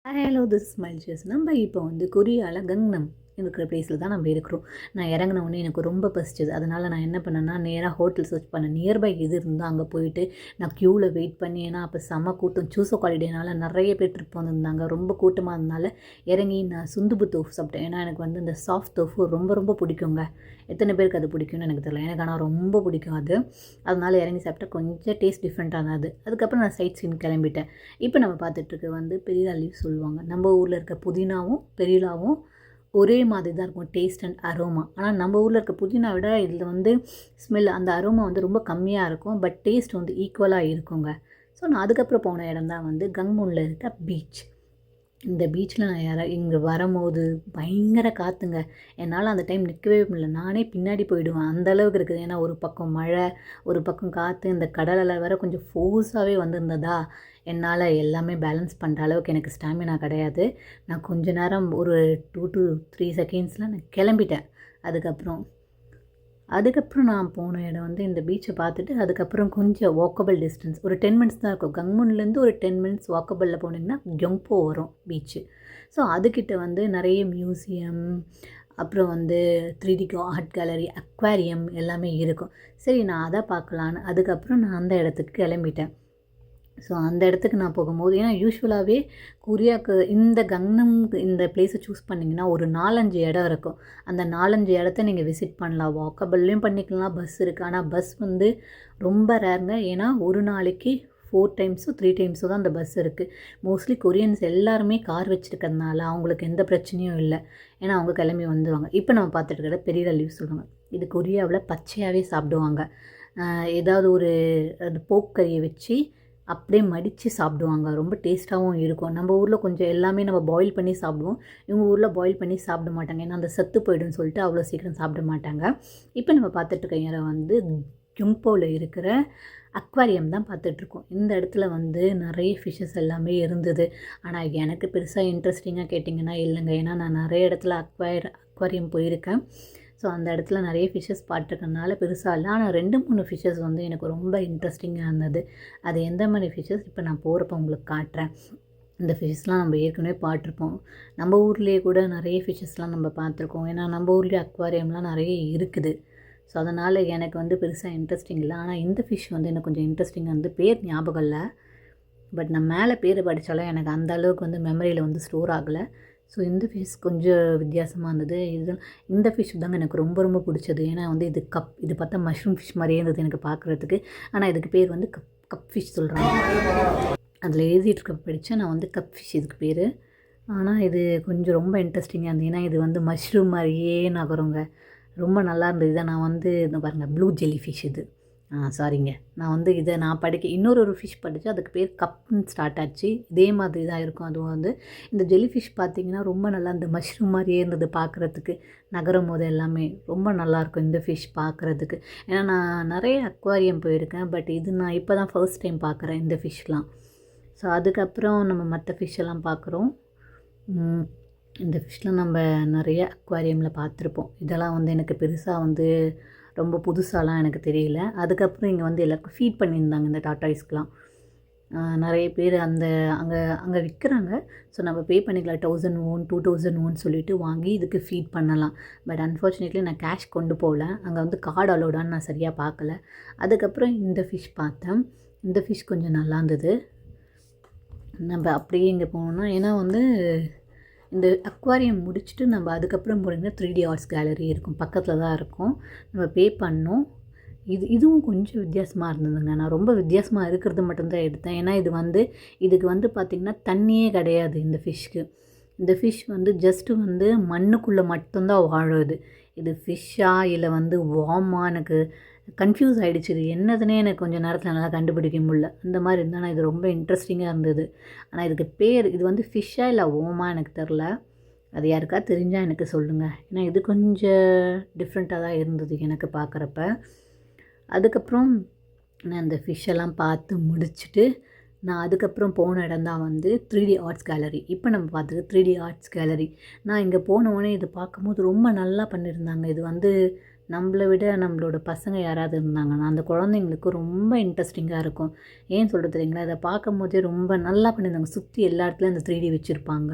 Hello this smiles நம்ம இப்போ கொரியாவில் கங்னம் இருக்கிற பிளேஸில் தான் நம்ம இருக்கிறோம். நான் இறங்கின உடனே எனக்கு ரொம்ப பசிச்சது. அதனால் நான் என்ன பண்ணேன்னா நேராக ஹோட்டல் சர்ச் பண்ணேன். நியர்பை எது இருந்தால் அங்கே போயிட்டு நான் க்யூவில் வெயிட் பண்ணி, ஏன்னா அப்போ செம்ம கூட்டம். சூசோ ஹாலிடேனால நிறைய பேர் ட்ரிப் வந்திருந்தாங்க. ரொம்ப கூட்டமாக இருந்தனால இறங்கி நான் சுந்துபு தோஃபு சாப்பிட்டேன். ஏன்னா எனக்கு இந்த சாஃப்ட் தோஃபு ரொம்ப ரொம்ப பிடிக்குங்க. எத்தனை பேருக்கு அது பிடிக்கும்னு எனக்கு தெரியல, எனக்கு ஆனால் ரொம்ப பிடிக்கும் அது. அதனால் இறங்கி சாப்பிட்டா கொஞ்சம் டேஸ்ட் டிஃப்ரெண்ட்டாக இருந்தது. அதுக்கப்புறம் நான் சைட் சீன் கிளம்பிட்டேன். இப்போ நம்ம பார்த்துட்ருக்க பெரியலா லீவ் சொல்லுவாங்க. நம்ம ஊரில் இருக்க புதினாவும் பெரியலாவும் ஒரே மாதிரி தான் இருக்கும் டேஸ்ட் அண்ட் அரோமா. ஆனால் நம்ம ஊரில் இருக்க புதினா விட இதில் ஸ்மெல் அந்த அரோமா ரொம்ப கம்மியாக இருக்கும். பட் டேஸ்ட் ஈக்குவலாக இருக்குங்க. ஸோ நான் அதுக்கப்புறம் போன இடம் தான் கங்முனில் இருக்க பீச். இந்த பீச்சில் நான் இங்கே வரும்போது பயங்கர காற்றுங்க. என்னால் அந்த டைம் நிற்கவே முடியல. நானே பின்னாடி போயிடுவேன், அந்தளவுக்கு இருக்குது. ஏன்னா ஒரு பக்கம் மழை, ஒரு பக்கம் காற்று, இந்த கடலில் வேறு கொஞ்சம் ஃபோர்ஸாகவே வந்திருந்ததா என்னால் எல்லாமே பேலன்ஸ் பண்ணுற அளவுக்கு எனக்கு ஸ்டாமினா கிடையாது. நான் கொஞ்ச நேரம் ஒரு 2 to 3 செகண்ட்ஸில் நான் கிளம்பிட்டேன். அதுக்கப்புறம் நான் போன இடம் இந்த பீச்சை பார்த்துட்டு அதுக்கப்புறம் கொஞ்சம் வாக்கபிள் டிஸ்டன்ஸ் ஒரு 10 மினிட்ஸ் தான் இருக்கும். கங்முன்லேருந்து ஒரு 10 மினிட்ஸ் வாக்கபிளில் போனீங்கன்னா கெம்போ வரும் பீச்சு. ஸோ அதுக்கிட்ட நிறைய மியூசியம், அப்புறம் 3D ஆர்ட் கேலரி, அக்வாரியம் எல்லாமே இருக்கும். சரி, நான் அதை பார்க்கலான்னு அதுக்கப்புறம் நான் அந்த இடத்துக்கு கிளம்பிட்டேன். ஸோ அந்த இடத்துக்கு நான் போகும்போது, ஏன்னா யூஸ்வலாகவே கொரியாவுக்கு இந்த கங்னம்க்கு இந்த பிளேஸை சூஸ் பண்ணிங்கன்னா ஒரு 4-5 இடம் இருக்கும். அந்த 4-5 இடத்த நீங்கள் விசிட் பண்ணலாம். வாக்கபிள்லேயும் பண்ணிக்கலாம், பஸ் இருக்குது. ஆனால் பஸ் ரொம்ப ரேருங்க. ஏன்னா ஒரு நாளைக்கு 4 டைம்ஸோ 3 டைம்ஸோ தான் அந்த பஸ் இருக்குது. மோஸ்ட்லி கொரியன்ஸ் எல்லாருமே கார் வச்சுருக்கிறதுனால அவங்களுக்கு எந்த பிரச்சனையும் இல்லை. ஏன்னா அவங்க கிளம்பி வந்துடுவாங்க. இப்போ நம்ம பார்த்துட்டு இருக்கிற பெரிய லீவ் சொல்லுவாங்க. இது கொரியாவில் பச்சையாகவே சாப்பிடுவாங்க. ஏதாவது ஒரு அது போக்கறியை வச்சு அப்படியே மடித்து சாப்பிடுவாங்க. ரொம்ப டேஸ்ட்டாகவும் இருக்கும். நம்ம ஊரில் கொஞ்சம் எல்லாமே நம்ம பாயில் பண்ணி சாப்பிடுவோம். இவங்க ஊரில் பாயில் பண்ணி சாப்பிட மாட்டாங்க. ஏன்னா அந்த சத்து போய்டுன்னு சொல்லிட்டு அவ்வளோ சீக்கிரம் சாப்பிட மாட்டாங்க. இப்போ நம்ம பார்த்துட்ருக்க இடம் கியோங்போவில் இருக்கிற அக்வாரியம் தான் பார்த்துட்ருக்கோம். இந்த இடத்துல நிறைய ஃபிஷ்ஷஸ் எல்லாமே இருந்தது. ஆனால் எனக்கு பெருசாக இன்ட்ரெஸ்டிங்காக கேட்டிங்கன்னா இல்லைங்க. ஏன்னா நான் நிறைய இடத்துல அக்வாரியம் போயிருக்கேன். ஸோ அந்த இடத்துல நிறைய ஃபிஷ்ஷஸ் பார்த்துருக்கனால பெருசாக இல்லை. ஆனால் 2-3 ஃபிஷ்ஷஸ் எனக்கு ரொம்ப இன்ட்ரெஸ்டிங்காக இருந்தது. அது எந்த மாதிரி ஃபிஷ்ஷஸ் இப்போ நான் போகிறப்ப உங்களுக்கு காட்டுறேன். இந்த ஃபிஷ்ஷஸ்லாம் நம்ம ஏற்கனவே பார்த்துருப்போம். நம்ம ஊர்லேயே கூட நிறைய ஃபிஷ்ஷஸ்லாம் நம்ம பார்த்துருக்கோம். ஏன்னா நம்ம ஊர்லேயே அக்வாரியம்லாம் நிறைய இருக்குது. ஸோ அதனால் எனக்கு பெருசாக இன்ட்ரெஸ்டிங் இல்லை. ஆனால் இந்த ஃபிஷ் எனக்கு கொஞ்சம் இன்ட்ரெஸ்டிங்காக பேர் ஞாபகம் இல்லை. பட் நான் மேலே பேர் படித்தாலும் எனக்கு அந்த அளவுக்கு மெமரியில் ஸ்டோர் ஆகலை. ஸோ இந்த ஃபிஷ் கொஞ்சம் வித்தியாசமாக இருந்தது. இந்த ஃபிஷ் தாங்க எனக்கு ரொம்ப ரொம்ப பிடிச்சது. ஏன்னா இது பார்த்தா மஷ்ரூம் ஃபிஷ் மாதிரியே இருந்தது எனக்கு பார்க்குறதுக்கு. ஆனால் இதுக்கு பேர் கப் ஃபிஷ் சொல்கிறாங்க. அதில் எழுதிட்டு படித்தேன் நான் கப் ஃபிஷ் இதுக்கு பேர். ஆனால் இது கொஞ்சம் ரொம்ப இன்ட்ரெஸ்டிங்காக இருந்தது. ஏன்னா இது மஷ்ரூம் மாதிரியே நகருங்க. ரொம்ப நல்லா இருந்தது. இதை நான் இந்த பாருங்கள், ப்ளூ ஜெல்லி ஃபிஷ் இது. சாரிங்க, நான் இதை நான் படிக்க இன்னொரு ஃபிஷ் படித்து அதுக்கு பேர் கப்னு ஸ்டார்ட் ஆச்சு. இதே மாதிரி தான் இருக்கும். அதுவும் இந்த ஜெல்லி ஃபிஷ் பார்த்திங்கன்னா ரொம்ப நல்லா இந்த மஷ்ரூம் மாதிரியே இருந்தது பார்க்குறதுக்கு. நகரும் போது எல்லாமே ரொம்ப நல்லாயிருக்கும் இந்த ஃபிஷ் பார்க்குறதுக்கு. ஏன்னா நான் நிறைய அக்வாரியம் போயிருக்கேன். பட் இது நான் இப்போ தான் ஃபர்ஸ்ட் டைம் பார்க்குறேன் இந்த ஃபிஷ்லாம். ஸோ அதுக்கப்புறம் நம்ம மற்ற ஃபிஷ்ஷெல்லாம் பார்க்குறோம். இந்த ஃபிஷ்லாம் நம்ம நிறைய அக்வாரியமில் பார்த்துருப்போம். இதெல்லாம் எனக்கு பெருசாக ரொம்ப புதுசாலாம் எனக்கு தெரியல. அதுக்கப்புறம் இங்கே எல்லாருக்கும் ஃபீட் பண்ணியிருந்தாங்க இந்த டாட்டாய்ஸ்க்கெலாம். நிறைய பேர் அங்கே விற்கிறாங்க. ஸோ நம்ம பே பண்ணிக்கலாம். 1000 won 2000 won சொல்லிவிட்டு வாங்கி இதுக்கு ஃபீட் பண்ணலாம். பட் அன்ஃபார்ச்சுனேட்லி நான் கேஷ் கொண்டு போகல. அங்கே கார்டு அலோடான்னு நான் சரியாக பார்க்கல. அதுக்கப்புறம் இந்த ஃபிஷ் பார்த்தேன். இந்த ஃபிஷ் கொஞ்சம் நல்லா இருந்தது. நம்ம அப்படியே இங்கே போனோம்னா, ஏன்னா இந்த அக்வாரியம் முடிச்சுட்டு நம்ம அதுக்கப்புறம் போனீங்கன்னா 3D ஆர்ட்ஸ் கேலரி இருக்கும். பக்கத்தில் தான் இருக்கும். நம்ம பே பண்ணோம். இதுவும் கொஞ்சம் வித்தியாசமாக இருந்ததுங்க. நான் ரொம்ப வித்தியாசமாக இருக்கிறது மட்டும்தான் எடுத்தேன். ஏன்னா இதுக்கு பார்த்திங்கன்னா தண்ணியே கிடையாது இந்த ஃபிஷ்க்கு. இந்த ஃபிஷ் ஜஸ்ட்டு மண்ணுக்குள்ளே மட்டும்தான் வாழுது. இது ஃபிஷ்ஷா இல்லை வார்மா எனக்கு கன்ஃபியூஸ் ஆகிடுச்சு. இது என்னதுன்னே எனக்கு கொஞ்சம் நேரத்தில் நல்லா கண்டுபிடிக்க முடியல. அந்த மாதிரி இருந்தால் நான் இது ரொம்ப இன்ட்ரெஸ்டிங்காக இருந்தது. ஆனால் இதுக்கு பேர் இது ஃபிஷ்ஷா இல்லை ஓமா எனக்கு தெரில. அது யாருக்கா தெரிஞ்சால் எனக்கு சொல்லுங்கள். ஏன்னா இது கொஞ்சம் டிஃப்ரெண்ட்டாக தான் இருந்தது எனக்கு பார்க்குறப்ப. அதுக்கப்புறம் நான் இந்த ஃபிஷ்ஷெல்லாம் பார்த்து முடிச்சுட்டு நான் அதுக்கப்புறம் போன இடம் தான் 3D ஆர்ட்ஸ் கேலரி. இப்போ நம்ம பார்த்துக்க 3D ஆர்ட்ஸ் கேலரி. நான் இங்கே போனோடனே இது பார்க்கும்போது ரொம்ப நல்லா பண்ணியிருந்தாங்க. இது நம்மளை விட நம்மளோட பசங்க யாராவது இருந்தாங்கன்னா அந்த குழந்தைங்களுக்கு ரொம்ப இன்ட்ரெஸ்டிங்காக இருக்கும். ஏன் சொல்கிறது தெரியுங்களா, இதை பார்க்கும் போதே ரொம்ப நல்லா பண்ணியிருந்தாங்க. சுற்றி எல்லா இடத்துலையும் அந்த 3D வச்சுருப்பாங்க.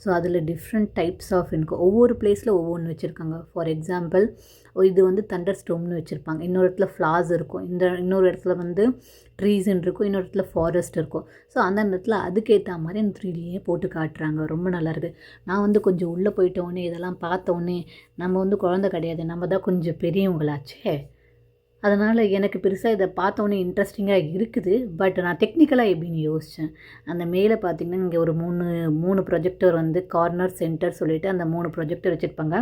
ஸோ அதில் டிஃப்ரெண்ட் டைப்ஸ் ஆஃப் எனக்கு ஒவ்வொரு பிளேஸில் ஒவ்வொன்று வச்சுருக்காங்க. ஃபார் எக்ஸாம்பிள் இது வந்து தண்டர் ஸ்டோம்னு வச்சுருப்பாங்க. இன்னொரு இடத்துல ஃப்ளார்ஸ் இருக்கும், இன்னொரு இடத்துல வந்து ட்ரீஸ்ன்னு இருக்கும், இன்னொரு இடத்துல ஃபாரஸ்ட் இருக்கும். ஸோ அந்த இடத்துல அதுக்கேற்ற மாதிரி அந்த 3Dயே போட்டு காட்டுறாங்க. ரொம்ப நல்லாயிருக்கு. நான் வந்து கொஞ்சம் உள்ளே போயிட்டோடனே இதெல்லாம் பார்த்தோன்னே நம்ம வந்து குழந்தை கிடையாது, நம்ம தான் கொஞ்சம் பெரியவங்களாச்சே. அதனால் எனக்கு பெருசாக இதை பார்த்தோன்னே இன்ட்ரெஸ்டிங்காக இருக்குது. பட் நான் டெக்னிக்கலாக எப்படின்னு யோசித்தேன். அந்த மேலே பார்த்திங்கன்னா இங்கே ஒரு மூணு ப்ரொஜெக்டர் வந்து கார்னர் சென்டர் சொல்லிவிட்டு அந்த 3 ப்ரொஜெக்டர் வச்சுருப்பாங்க.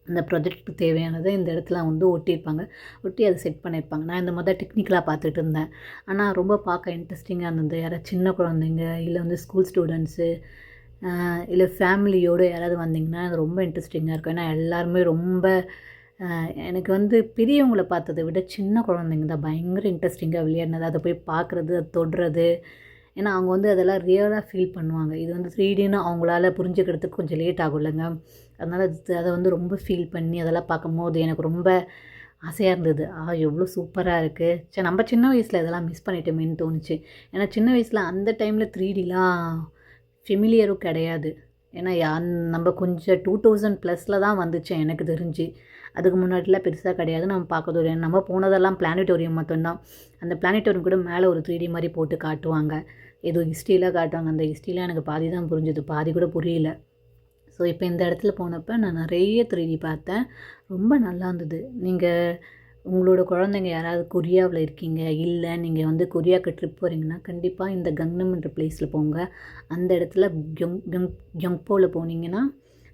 அந்த ப்ரொஜெக்ட்டுக்கு தேவையானதை இந்த இடத்துல வந்து ஒட்டியிருப்பாங்க, ஒட்டி அதை செட் பண்ணியிருப்பாங்க. நான் இந்த மாதிரி டெக்னிக்கலாக பார்த்துட்டு இருந்தேன். ஆனால் ரொம்ப பார்க்க இன்ட்ரெஸ்டிங்காக இருந்தது. யாராவது சின்ன குழந்தைங்க இல்லை வந்து ஸ்கூல் ஸ்டூடெண்ட்ஸு இல்லை ஃபேமிலியோடு யாராவது வந்திங்கன்னா அது ரொம்ப இன்ட்ரெஸ்டிங்காக இருக்கும். ஏன்னா எல்லாருமே ரொம்ப எனக்கு வந்து பெரியவங்கள பார்த்ததை விட சின்ன குழந்தைங்க தான் பயங்கர இன்ட்ரெஸ்டிங்காக விளையாடினது. அதை போய் பார்க்குறது, அதை தொடுறது. ஏன்னா அவங்க வந்து அதெல்லாம் ரியலாக ஃபீல் பண்ணுவாங்க. இது வந்து 3Dன்னு அவங்களால புரிஞ்சுக்கிறதுக்கு கொஞ்சம் லேட் ஆகும் இல்லைங்க. அதனால் அதை வந்து ரொம்ப ஃபீல் பண்ணி அதெல்லாம் பார்க்கும்போது எனக்கு ரொம்ப ஆசையாக இருந்தது. எவ்வளோ சூப்பராக இருக்குது. சரி, நம்ம சின்ன வயசில் இதெல்லாம் மிஸ் பண்ணிட்டோமேன்னு தோணுச்சு. ஏன்னா சின்ன வயசில் அந்த டைமில் 3Dலாம் ஃபெமிலியரும் கிடையாது. ஏன்னா நம்ம கொஞ்சம் 2000+ தான் வந்துச்சு எனக்கு தெரிஞ்சு. அதுக்கு முன்னாடிலாம் பெருசாக கிடையாது. நம்ம பார்க்கறது நம்ம போனதெல்லாம் பிளானட்டோரியம் மட்டும்தான். அந்த பிளானட்டோரியம் கூட மேலே ஒரு 3D மாதிரி போட்டு காட்டுவாங்க. ஏதோ ஹிஸ்ட்ரியில் காட்டுவாங்க. அந்த ஹிஸ்ட்ரியில் எனக்கு பாதி தான் புரிஞ்சுது, பாதி கூட புரியல. ஸோ இப்போ இந்த இடத்துல போனப்போ நான் நிறைய 3D பார்த்தேன். ரொம்ப நல்லா இருந்தது. நீங்கள் உங்களோட குழந்தைங்க யாராவது கொரியாவில் இருக்கீங்க, இல்லை நீங்கள் வந்து கொரியாவுக்கு ட்ரிப் போகிறீங்கன்னா கண்டிப்பாக இந்த கங்னம்ன்ற பிளேஸில் போங்க. அந்த இடத்துல கியோங்போவில் போனீங்கன்னா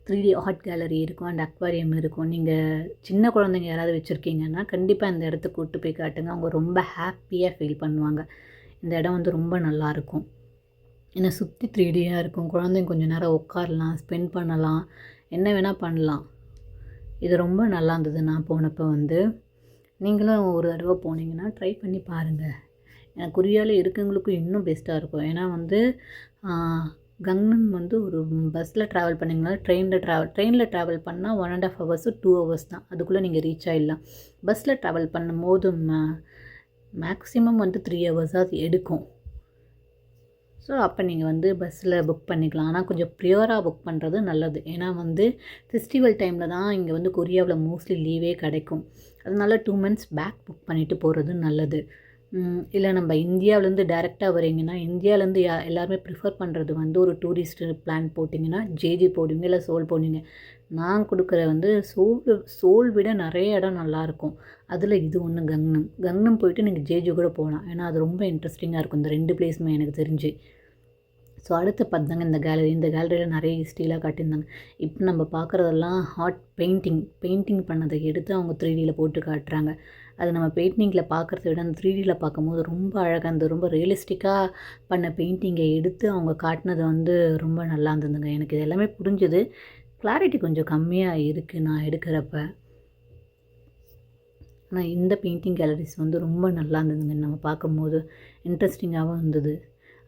3D ஆர்ட் கேலரி இருக்கும், அண்ட் அக்வாரியம் இருக்கும். நீங்கள் சின்ன குழந்தைங்க யாராவது வச்சுருக்கீங்கன்னா கண்டிப்பாக இந்த இடத்துக்கு கூப்பிட்டு போய் காட்டுங்க. அவங்க ரொம்ப ஹாப்பியாக ஃபீல் பண்ணுவாங்க. இந்த இடம் வந்து ரொம்ப நல்லாயிருக்கும். ஏன்னா சுற்றி 3Dயாக இருக்கும். குழந்தைங்க கொஞ்சம் நேரம் உட்காரலாம், ஸ்பெண்ட் பண்ணலாம், என்ன வேணால் பண்ணலாம். இது ரொம்ப நல்லா இருந்தது. நான் போனப்போ வந்து நீங்களும் ஒரு தடவை போனீங்கன்னா ட்ரை பண்ணி பாருங்கள். எனக்கு கொரியாவில் இருக்கவங்களுக்கும் இன்னும் பெஸ்ட்டாக இருக்கும். ஏன்னா வந்து கங்னம் வந்து ஒரு பஸ்ஸில் ட்ராவல் பண்ணிங்கன்னா ட்ரெயினில் ட்ராவல் பண்ணால் 1.5 hours 2 hours தான், அதுக்குள்ளே நீங்கள் ரீச் ஆகிடலாம். பஸ்ஸில் ட்ராவல் பண்ணும்போது மேக்ஸிமம் வந்து 3 hours எடுக்கும். ஸோ அப்போ நீங்கள் வந்து பஸ்ஸில் புக் பண்ணிக்கலாம். ஆனால் கொஞ்சம் ப்ரியோராக புக் பண்ணுறது நல்லது. ஏன்னா வந்து ஃபெஸ்டிவல் டைமில் தான் இங்கே வந்து கொரியாவில் மோஸ்ட்லி லீவே கிடைக்கும். அதனால 2 months பேக் புக் பண்ணிவிட்டு போகிறது நல்லது. இல்லை நம்ம இந்தியாவிலேருந்து டைரெக்டாக வரீங்கன்னா இந்தியாவிலேருந்து எல்லாருமே ப்ரிஃபர் பண்ணுறது வந்து ஒரு டூரிஸ்ட் பிளான் போட்டிங்கன்னா ஜேஜி போடுவீங்க, இல்லை சோல் போடுவீங்க. நான் கொடுக்குற வந்து சோல் விட நிறைய இடம் நல்லாயிருக்கும். அதில் இது ஒன்று கங்னம் போயிட்டு நீங்கள் ஜேஜி கூட போகலாம். ஏன்னா அது ரொம்ப இன்ட்ரெஸ்டிங்காக இருக்கும் இந்த 2 பிளேஸுமே எனக்கு தெரிஞ்சு. ஸோ அடுத்து பார்த்தாங்க இந்த கேலரியில் நிறைய ஹிஸ்ட்ரிலாம் காட்டியிருந்தாங்க. இப்போ நம்ம பார்க்குறதெல்லாம் பெயிண்டிங் பண்ணதை எடுத்து அவங்க 3Dயில் போட்டு காட்டுறாங்க. அது நம்ம பெயிண்டிங்கில் பார்க்குறத விட அந்த 3Dயில் பார்க்கும்போது ரொம்ப அழகாக இருந்தது. ரொம்ப ரியலிஸ்டிக்காக பண்ண பெயிண்டிங்கை எடுத்து அவங்க காட்டினது வந்து ரொம்ப நல்லா இருந்ததுங்க. எனக்கு இது எல்லாமே புரிஞ்சுது. கிளாரிட்டி கொஞ்சம் கம்மியாக இருக்குது நான் எடுக்கிறப்ப. ஆனால் இந்த பெயிண்டிங் கேலரிஸ் வந்து ரொம்ப நல்லா இருந்ததுங்க. நம்ம பார்க்கும்போது இன்ட்ரெஸ்டிங்காகவும் இருந்தது.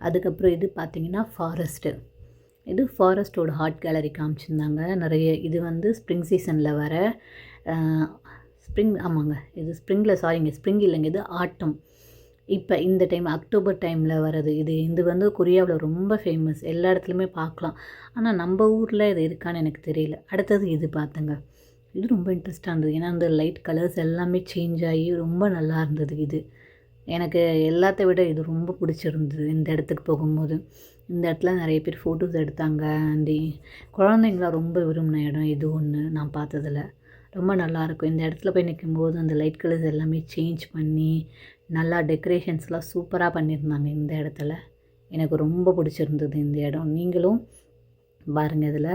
அதுக்கப்புறம் இது பார்த்திங்கன்னா இது ஃபாரஸ்ட்டோட ஆர்ட் கேலரி காமிச்சிருந்தாங்க நிறைய. இது வந்து ஸ்ப்ரிங் சீசனில் வர ஆமாங்க, இது ஸ்ப்ரிங் இல்லைங்க, இது ஆட்டம். இப்போ இந்த டைம் அக்டோபர் டைமில் வர்றது. இது வந்து கொரியாவில் ரொம்ப ஃபேமஸ், எல்லா இடத்துலையுமே பார்க்கலாம். ஆனால் நம்ம ஊரில் இது இருக்கான்னு எனக்கு தெரியல. அடுத்தது இது பார்த்துங்க, இது ரொம்ப இன்ட்ரெஸ்டாக இருந்தது. ஏன்னா அந்த லைட் கலர்ஸ் எல்லாமே சேஞ்ச் ஆகி ரொம்ப நல்லா இருந்தது. இது எனக்கு எல்லாத்த விட இது ரொம்ப பிடிச்சிருந்தது. இந்த இடத்துக்கு போகும்போது இந்த இடத்துல நிறைய பேர் ஃபோட்டோஸ் எடுத்தாங்க. குழந்தைங்களாம் ரொம்ப விரும்பின இடம் இது ஒன்று நான் பார்த்ததில். ரொம்ப நல்லாயிருக்கும். இந்த இடத்துல போய் நிற்கும்போது அந்த லைட் கலர்ஸ் எல்லாமே சேஞ்ச் பண்ணி நல்லா டெக்கரேஷன்ஸ்லாம் சூப்பராக பண்ணியிருந்தாங்க இந்த இடத்துல. எனக்கு ரொம்ப பிடிச்சிருந்தது இந்த இடம். நீங்களும் பாருங்கள்.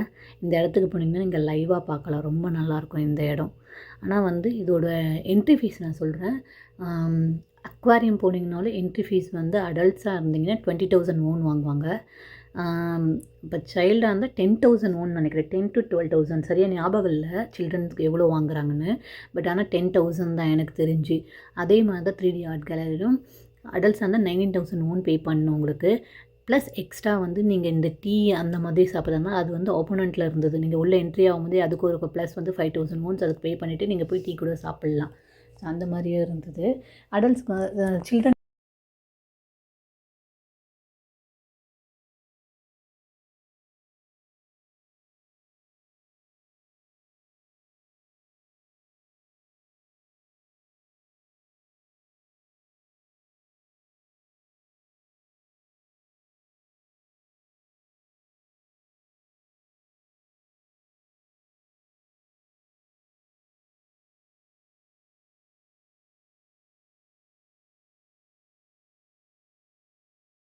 இந்த இடத்துக்கு போனீங்கன்னா நீங்கள் லைவாக பார்க்கலாம். ரொம்ப நல்லாயிருக்கும் இந்த இடம். ஆனால் வந்து இதோட என்ட்ரி ஃபீஸ் நான் சொல்கிறேன். அக்வாரியம் போனீங்கனாலும் என்ட்ரி ஃபீஸ் வந்து அடல்ட்ஸாக இருந்தீங்கன்னா 20,000 won வாங்குவாங்க. இப்போ சைல்டாக இருந்தால் 10,000 won நினைக்கிறேன். 10 to 12,000 சரியாக ஞாபகம் இல்லை சில்ட்ரன்ஸ்க்கு எவ்வளோ வாங்குறாங்கன்னு. பட் ஆனால் 10,000 தான் எனக்கு தெரிஞ்சு. அதே மாதிரி தான் 3D ஆர்ட் கேலரியும் அடல்ட்ஸாக இருந்தால் 19,000 won பே பண்ணணும் உங்களுக்கு. ப்ளஸ் எக்ஸ்ட்ரா வந்து நீங்கள் இந்த டீ அந்த மாதிரி சாப்பிட்றதுனா அது வந்து ஆப்போனண்ட்டில் இருந்தது. நீங்கள் உள்ளே என்ட்ரி ஆகும்போதே அதுக்கு ஒரு ப்ளஸ் வந்து 5000 மூன்ஸ் அதுக்கு பே பண்ணிவிட்டு நீங்கள் போய் டீ கூட சாப்பிட்லாம். ஸோ அந்த மாதிரியே இருந்தது. அடல்ட்ஸ்க்கு சில்ட்ரன்